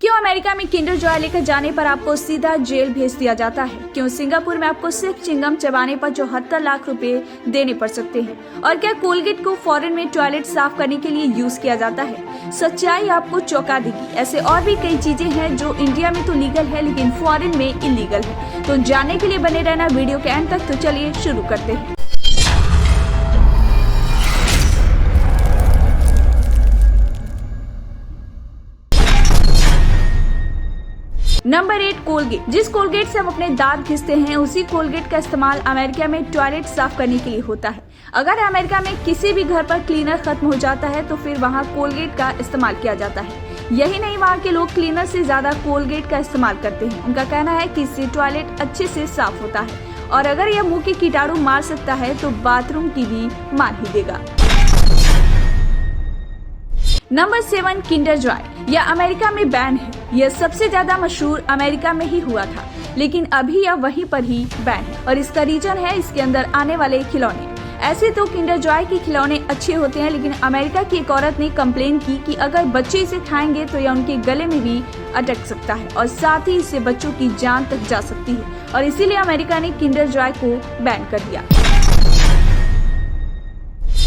क्यों अमेरिका में Kinder Joy लेकर जाने पर आपको सीधा जेल भेज दिया जाता है? क्यों सिंगापुर में आपको सिर्फ चिंगम चबाने पर 74 लाख रुपए देने पड़ सकते हैं? और क्या कोलगेट को फॉरेन में टॉयलेट साफ करने के लिए यूज किया जाता है? सच्चाई आपको चौंका देगी। ऐसे और भी कई चीजें हैं जो इंडिया में तो लीगल है लेकिन फॉरेन में इलीगल है। तो जानने के लिए बने रहना वीडियो के एंड तक। तो चलिए शुरू करते हैं। Number 8, Colgate. जिस कोलगेट से हम अपने दांत घिसते हैं उसी कोलगेट का इस्तेमाल अमेरिका में टॉयलेट साफ करने के लिए होता है। अगर अमेरिका में किसी भी घर पर क्लीनर खत्म हो जाता है तो फिर वहाँ कोलगेट का इस्तेमाल किया जाता है। यही नहीं, वहाँ के लोग क्लीनर से ज्यादा कोलगेट का इस्तेमाल करते हैं। उनका कहना है कि इससे टॉयलेट अच्छे से साफ होता है और अगर यह मुंह के कीटाणु मार सकता है तो बाथरूम की भी मार ही देगा। Number 7, Kinder Joy. यह अमेरिका में बैन है। यह सबसे ज्यादा मशहूर अमेरिका में ही हुआ था लेकिन अभी यह वहीं पर ही बैन है और इसका रीजन है इसके अंदर आने वाले खिलौने। ऐसे तो किंडर जॉय के खिलौने अच्छे होते हैं लेकिन अमेरिका की एक औरत ने कंप्लेन की कि अगर बच्चे इसे खाएंगे तो यह उनके गले में भी अटक सकता है और साथ ही इससे बच्चों की जान तक जा सकती है और इसीलिए अमेरिका ने किंडर जॉय को बैन कर दिया।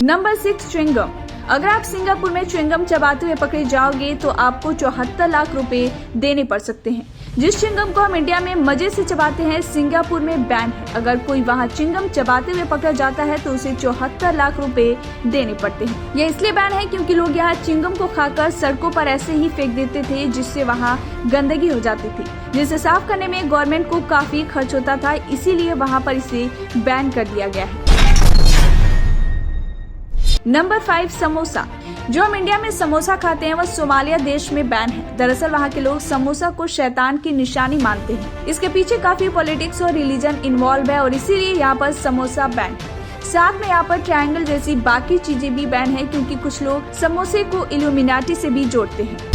Number 6, chewing gum. अगर आप सिंगापुर में च्युइंगम चबाते हुए पकड़े जाओगे तो आपको 74 लाख रुपए देने पड़ सकते हैं। जिस च्युइंगम को हम इंडिया में मजे से चबाते हैं सिंगापुर में बैन है। अगर कोई वहाँ च्युइंगम चबाते हुए पकड़ा जाता है तो उसे 74 लाख रुपए देने पड़ते हैं। यह इसलिए बैन है क्योंकि लोग यहाँ च्युइंगम को खाकर सड़कों पर ऐसे ही फेंक देते थे जिससे वहाँ गंदगी हो जाती थी, जिसे साफ करने में गवर्नमेंट को काफी खर्च होता था, इसीलिए वहाँ पर इसे बैन कर दिया गया है। नंबर 5, समोसा। जो हम इंडिया में समोसा खाते हैं वह सोमालिया देश में बैन है। दरअसल वहाँ के लोग समोसा को शैतान की निशानी मानते हैं। इसके पीछे काफी पॉलिटिक्स और रिलीजन इन्वॉल्व है और इसीलिए यहाँ पर समोसा बैन है। साथ में यहाँ पर ट्रायंगल जैसी बाकी चीजें भी बैन है क्योंकि कुछ लोग समोसे को इल्यूमिनाटी से भी जोड़ते हैं।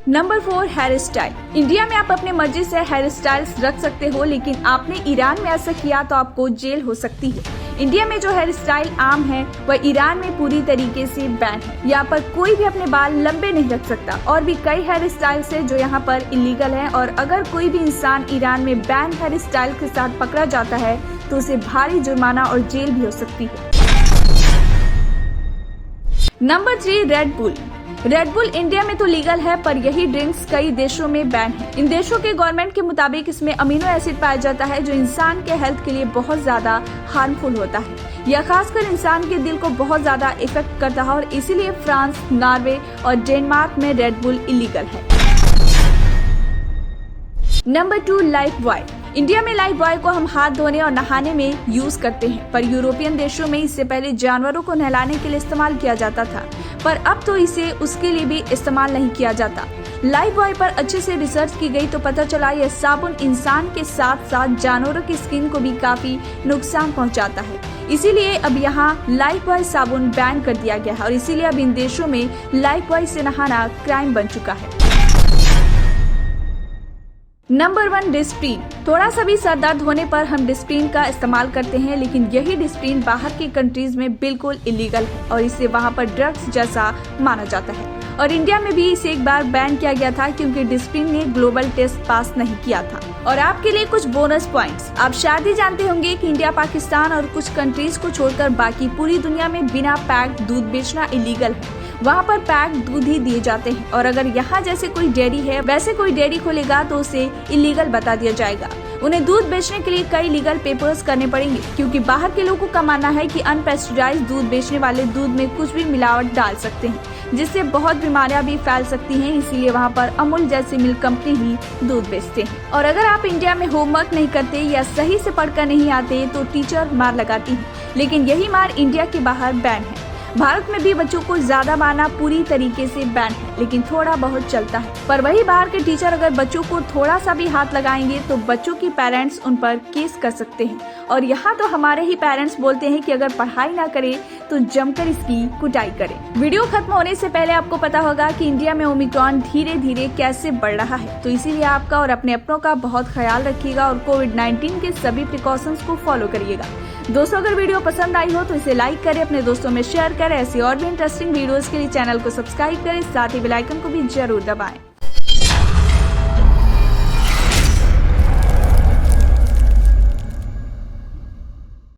Number 4, hair style. इंडिया में आप अपने मर्जी से हेयर स्टाइल्स रख सकते हो लेकिन आपने ईरान में ऐसा किया तो आपको जेल हो सकती है। इंडिया में जो हेयर स्टाइल आम है वह ईरान में पूरी तरीके से बैन है। यहाँ पर कोई भी अपने बाल लंबे नहीं रख सकता और भी कई हेयर स्टाइल्स है जो यहाँ पर इलीगल है और अगर कोई भी इंसान ईरान में बैन हेयर स्टाइल के साथ पकड़ा जाता है तो उसे भारी जुर्माना और जेल भी हो सकती है। Number 3, red bull. Red bull India में तो लीगल है पर यही ड्रिंक्स कई देशों में बैन है। इन देशों के गवर्नमेंट के मुताबिक इसमें अमीनो एसिड पाया जाता है जो इंसान के हेल्थ के लिए बहुत ज्यादा हार्मफुल होता है। यह खासकर इंसान के दिल को बहुत ज्यादा इफेक्ट करता है और इसीलिए फ्रांस, नॉर्वे और डेनमार्क में रेड बुल इलीगल है। Number 2, life boy. इंडिया में लाइफ बॉय को हम हाथ धोने और नहाने में यूज करते हैं पर यूरोपियन देशों में इससे पहले जानवरों को नहलाने के लिए इस्तेमाल किया जाता था पर अब तो इसे उसके लिए भी इस्तेमाल नहीं किया जाता। लाइफ बॉय पर अच्छे से रिसर्च की गई तो पता चला यह साबुन इंसान के साथ साथ जानवरों की स्किन को भी काफी नुकसान पहुंचाता है। इसीलिए अब यहाँ लाइफ बॉय साबुन बैन कर दिया गया है और इसीलिए अब इन देशों में लाइफ बॉय से नहाना क्राइम बन चुका है। Number 1, Disprin. थोड़ा सा भी सर दर्द होने पर हम डिस्प्रिन का इस्तेमाल करते हैं लेकिन यही डिस्प्रिन बाहर की कंट्रीज में बिल्कुल इलीगल है और इसे वहाँ पर ड्रग्स जैसा माना जाता है और इंडिया में भी इसे एक बार बैन किया गया था क्योंकि डिस्प्रिन ने ग्लोबल टेस्ट पास नहीं किया था। और आपके लिए कुछ बोनस पॉइंट्स। आप शायद ही जानते होंगे कि इंडिया, पाकिस्तान और कुछ कंट्रीज को छोड़कर बाकी पूरी दुनिया में बिना पैक्ड दूध बेचना इलीगल है। वहाँ पर पैक दूध ही दिए जाते हैं और अगर यहाँ जैसे कोई डेयरी है वैसे कोई डेयरी खोलेगा तो उसे इलीगल बता दिया जाएगा। उन्हें दूध बेचने के लिए कई लीगल पेपर्स करने पड़ेंगे क्योंकि बाहर के लोगों का मानना है कि अनपेस्टराइज्ड दूध बेचने वाले दूध में कुछ भी मिलावट डाल सकते हैं जिससे बहुत बीमारियां भी फैल सकती हैं। इसीलिए वहाँ पर अमूल जैसी मिल्क कंपनी ही दूध बेचते हैं। और अगर आप इंडिया में होमवर्क नहीं करते या सही से पढ़कर नहीं आते तो टीचर मार लगाती है लेकिन यही मार इंडिया के बाहर बैन है। भारत में भी बच्चों को ज्यादा मारना पूरी तरीके से बैन है लेकिन थोड़ा बहुत चलता है पर वही बाहर के टीचर अगर बच्चों को थोड़ा सा भी हाथ लगाएंगे तो बच्चों के पेरेंट्स उन पर केस कर सकते हैं और यहाँ तो हमारे ही पेरेंट्स बोलते हैं कि अगर पढ़ाई ना करे तो जमकर इसकी कुटाई करें। वीडियो खत्म होने से पहले आपको पता होगा कि इंडिया में ओमिक्रॉन धीरे धीरे कैसे बढ़ रहा है तो इसीलिए आपका और अपने अपनों का बहुत ख्याल रखिएगा और कोविड-19 के सभी प्रिकॉशंस को फॉलो करिएगा। दोस्तों अगर वीडियो पसंद आई हो तो इसे लाइक करें, अपने दोस्तों में शेयर करें। ऐसी और भी इंटरेस्टिंग वीडियोस के लिए चैनल को सब्सक्राइब करें, साथ ही बेल आइकन को भी जरूर दबाएं।